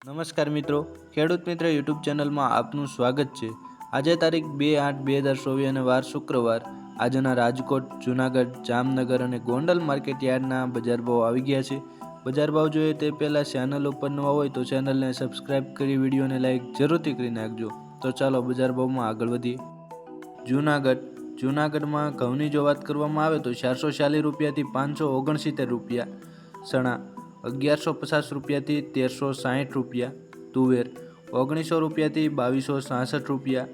નમસ્કાર મિત્રો, ખેડૂત મિત્ર યુટ્યુબ ચેનલમાં આપનું સ્વાગત છે। આજે તારીખ 2/8/2024 અને વાર શુક્રવાર। આજના રાજકોટ, જૂનાગઢ, જામનગર અને ગોંડલ માર્કેટ યાર્ડના બજાર ભાવ આવી ગયા છે। બજાર ભાવ જોઈએ તે પહેલાં ચેનલ ઉપર નવા હોય તો ચેનલને સબસ્ક્રાઇબ કરી વિડીયોને લાઇક જરૂરથી કરી નાખજો। તો ચાલો બજાર ભાવમાં આગળ વધીએ। જૂનાગઢમાં ઘઉંની જો વાત કરવામાં આવે તો 440 રૂપિયાથી 569 રૂપિયા, ચણા 1150 રૂપિયાથી 1360 રૂપિયા, તુવેર 1900 રૂપિયાથી 2266 રૂપિયા,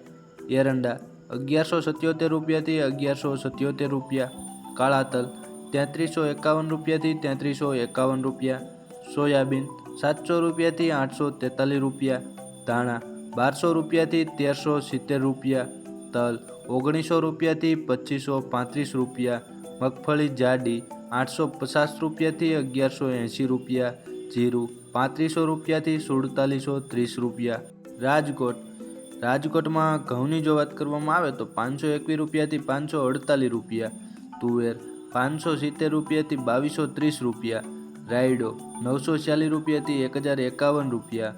એરંડા 1177 રૂપિયાથી 1177 રૂપિયા, કાળા તલ 3351 રૂપિયાથી 3351 રૂપિયા, સોયાબીન 700 રૂપિયાથી 843 રૂપિયા, ધાણા 1200 રૂપિયાથી 1370 રૂપિયા, તલ 1900 રૂપિયાથી 2535 રૂપિયા, મગફળી જાડી 850 રૂપિયાથી 1180 રૂપિયા, જીરું 3500 રૂપિયાથી 4730 રૂપિયા। રાજકોટમાં ઘઉંની જો વાત કરવામાં આવે તો 521 રૂપિયાથી 548 રૂપિયા, તુવેર 570 રૂપિયાથી 2230 રૂપિયા, રાયડો 940 રૂપિયાથી 1051 રૂપિયા,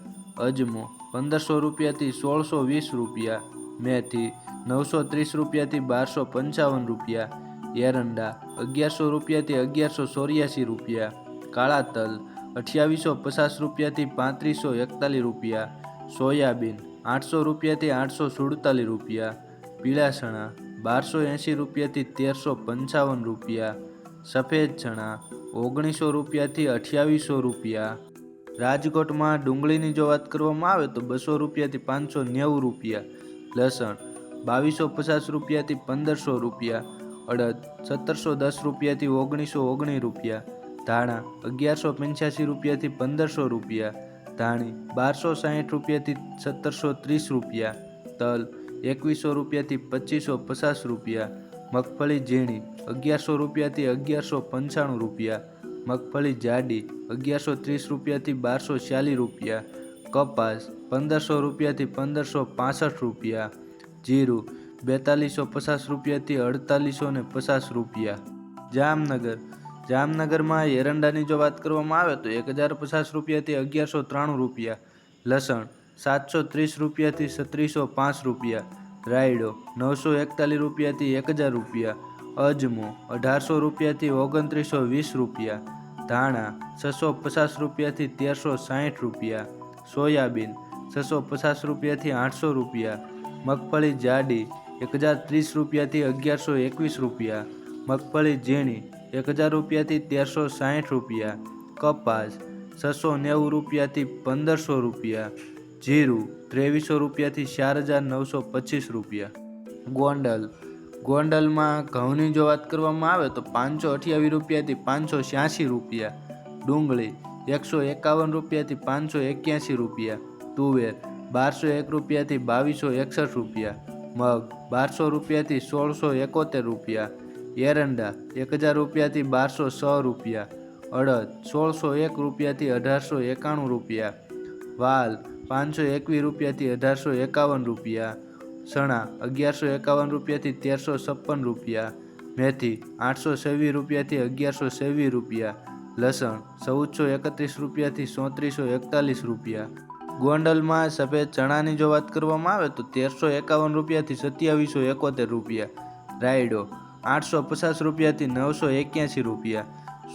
અજમો 1500 રૂપિયાથી 1620 રૂપિયા, મેથી 930 રૂપિયાથી 1255 રૂપિયા, એરંડા 1100 રૂપિયાથી 1184 રૂપિયા, કાળા તલ 2850 રૂપિયાથી 3541 રૂપિયા, સોયાબીન 800 રૂપિયાથી 847 રૂપિયા, પીળા ચણા 1280 રૂપિયાથી 1355 રૂપિયા, સફેદ ચણા 1900 રૂપિયાથી 2800 રૂપિયા। રાજકોટમાં ડુંગળીની જો વાત કરવામાં આવે તો 200 રૂપિયાથી 590 રૂપિયા, લસણ 2250 રૂપિયાથી 1500 રૂપિયા, અડદ 1710 રૂપિયાથી 1919 રૂપિયા, ધાણા 1185 રૂપિયાથી 1500 રૂપિયા, ધાણી 1260 રૂપિયાથી 1730 રૂપિયા, તલ 2100 રૂપિયાથી 2550 રૂપિયા, મગફળી ઝીણી 1100 રૂપિયાથી 1195 રૂપિયા, મગફળી જાડી 1130 રૂપિયાથી 1240 રૂપિયા, કપાસ 1500 રૂપિયાથી 1565 રૂપિયા, જીરું 4250 રૂપિયાથી 4850 રૂપિયા। જામનગરમાં એરંડાની જો વાત કરવામાં આવે તો 1050 રૂપિયાથી 1193 રૂપિયા, લસણ 730 રૂપિયાથી 3605 રૂપિયા, રાયડો 941 રૂપિયાથી 1000 રૂપિયા, અજમો 1800 રૂપિયાથી 2920 રૂપિયા, ધાણા 650 રૂપિયાથી 1360 રૂપિયા, સોયાબીન 650 રૂપિયાથી 800 રૂપિયા, મગફળી જાડી 1030 રૂપિયાથી 1121 રૂપિયા, મગફળી ઝીણી 1000 રૂપિયાથી 1360 રૂપિયા, કપાસ 690 રૂપિયાથી 1500 રૂપિયા, જીરું 2300 રૂપિયાથી 4925 રૂપિયા। ગોંડલમાં ઘઉંની જો વાત કરવામાં આવે તો 528 રૂપિયાથી 586 રૂપિયા, ડુંગળી 151 રૂપિયાથી 581 રૂપિયા, તુવેર 1201 રૂપિયાથી 2261 રૂપિયા, મગ 1200 રૂપિયાથી 1671 રૂપિયા, એરંડા 1000 રૂપિયાથી 1206 રૂપિયા, અડદ 1601 રૂપિયાથી 1891 રૂપિયા, વાલ 521 રૂપિયાથી 1851 રૂપિયા, ચણા 1151 રૂપિયાથી 1356 રૂપિયા, મેથી 826 રૂપિયાથી 1126 રૂપિયા, લસણ 1431 રૂપિયાથી 3441 રૂપિયા। ગોંડલમાં સફેદ ચણાની જો વાત કરવામાં આવે તો 1351 રૂપિયાથી 2771 રૂપિયા, રાયડો 850 રૂપિયાથી 981 રૂપિયા,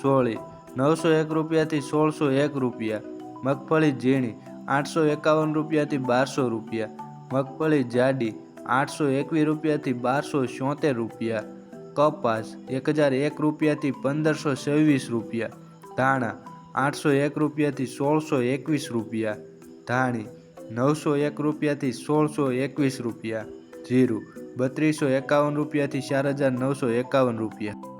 સોળી 901 રૂપિયાથી 1601 રૂપિયા, મગફળી ઝીણી 851 રૂપિયાથી 1200 રૂપિયા, મગફળી જાડી 821 રૂપિયાથી 1276 રૂપિયા, કપાસ 1001 રૂપિયાથી 1526 રૂપિયા, ધાણા 801 રૂપિયાથી 1621 રૂપિયા, ધાણી 901 રૂપિયાથી 1621 રૂપિયા, જીરું 3251 રૂપિયાથી 4951 રૂપિયા।